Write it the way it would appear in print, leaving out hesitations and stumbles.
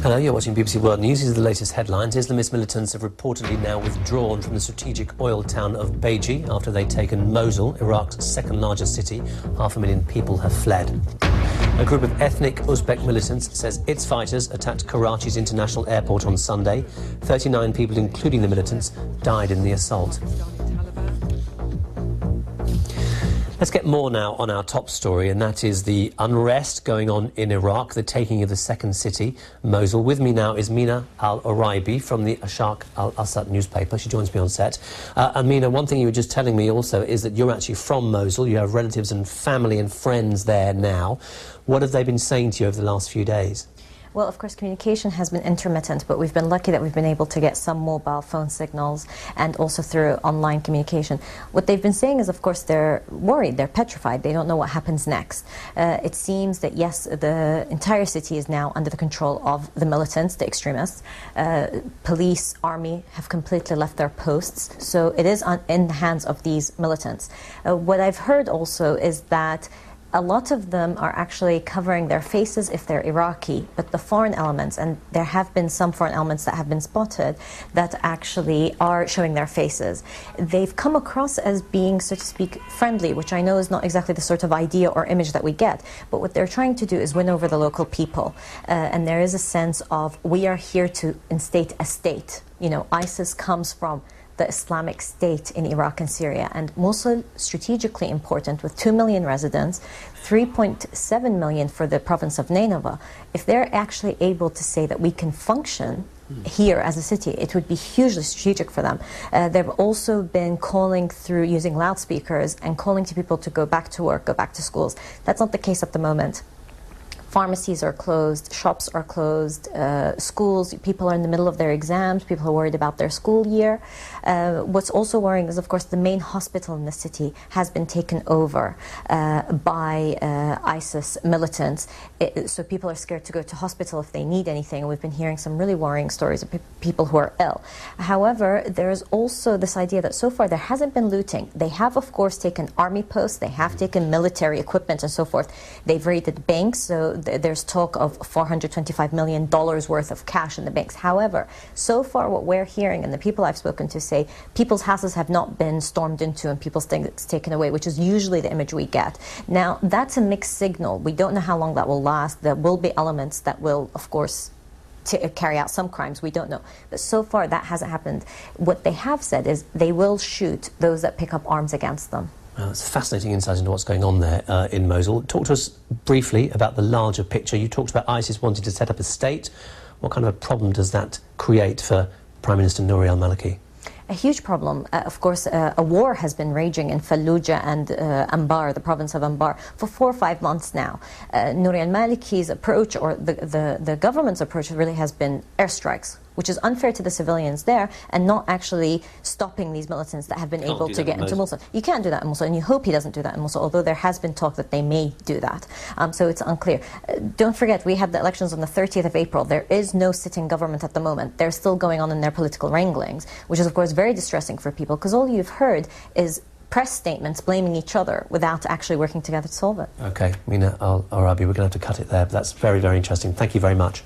Hello, you're watching BBC World News. These are the latest headlines. Islamist militants have reportedly now withdrawn from the strategic oil town of Beji after they'd taken Mosul, Iraq's second largest city. 500,000 people have fled. A group of ethnic Uzbek militants says its fighters attacked Karachi's international airport on Sunday. 39 people, including the militants, died in the assault. Let's get more now on our top story, and that is the unrest going on in Iraq, the taking of the second city, Mosul. With me now is Mina Al-Oraibi from the Ashaq al-Assad newspaper. She joins me on set. And Mina, one thing you were just telling me also is that you're actually from Mosul. You have relatives and family and friends there now. What have they been saying to you over the last few days? Well, of course, communication has been intermittent, but we've been lucky that we've been able to get some mobile phone signals and also through online communication. What they've been saying is, of course, they're worried, they're petrified, they don't know what happens next. It seems that, yes, the entire city is now under the control of the militants, the extremists. Police, army have completely left their posts, so it is in the hands of these militants. What I've heard also is that a lot of them are actually covering their faces if they're Iraqi, but the foreign elements, and there have been some foreign elements that have been spotted that actually are showing their faces. They've come across as being, so to speak, friendly, which I know is not exactly the sort of idea or image that we get, but what they're trying to do is win over the local people. And there is a sense of, we are here to instate a state. You know, ISIS comes from the Islamic State in Iraq and Syria, and Mosul strategically important with 2 million residents, 3.7 million for the province of Nineveh. If they're actually able to say that we can function here as a city, it would be hugely strategic for them. They've also been calling through using loudspeakers and calling to people to go back to work, go back to schools. That's not the case at the moment. Pharmacies are closed, shops are closed, schools, people are in the middle of their exams, people are worried about their school year. What's also worrying is, of course, the main hospital in the city has been taken over by ISIS militants. So people are scared to go to hospital if they need anything. We've been hearing some really worrying stories of people who are ill. However, there is also this idea that so far there hasn't been looting. They have, of course, taken army posts, they have taken military equipment and so forth. They've raided banks, so there's talk of $425 million worth of cash in the banks. However, so far what we're hearing, and the people I've spoken to say, people's houses have not been stormed into and people's things taken away, which is usually the image we get. Now, that's a mixed signal. We don't know how long that will last. There will be elements that will, of course, carry out some crimes. We don't know. But so far, that hasn't happened. What they have said is they will shoot those that pick up arms against them. It's a fascinating insight into what's going on there in Mosul. Talk to us briefly about the larger picture. You talked about ISIS wanting to set up a state. What kind of a problem does that create for Prime Minister Nouri al-Maliki? A huge problem. Of course, a war has been raging in Fallujah and Anbar, the province of Anbar, for 4 or 5 months now. Nouri al-Maliki's approach, or the government's approach, really has been airstrikes, which is unfair to the civilians there and not actually stopping these militants that have been able to get into Mosul. You can't do that in Mosul, and you hope he doesn't do that in Mosul, although there has been talk that they may do that. So it's unclear. Don't forget, we had the elections on the 30th of April. There is no sitting government at the moment. They're still going on in their political wranglings, which is, of course, very distressing for people, because all you've heard is press statements blaming each other without actually working together to solve it. OK, Mina Al-Oraibi, we're going to have to cut it there, but that's very, very interesting. Thank you very much.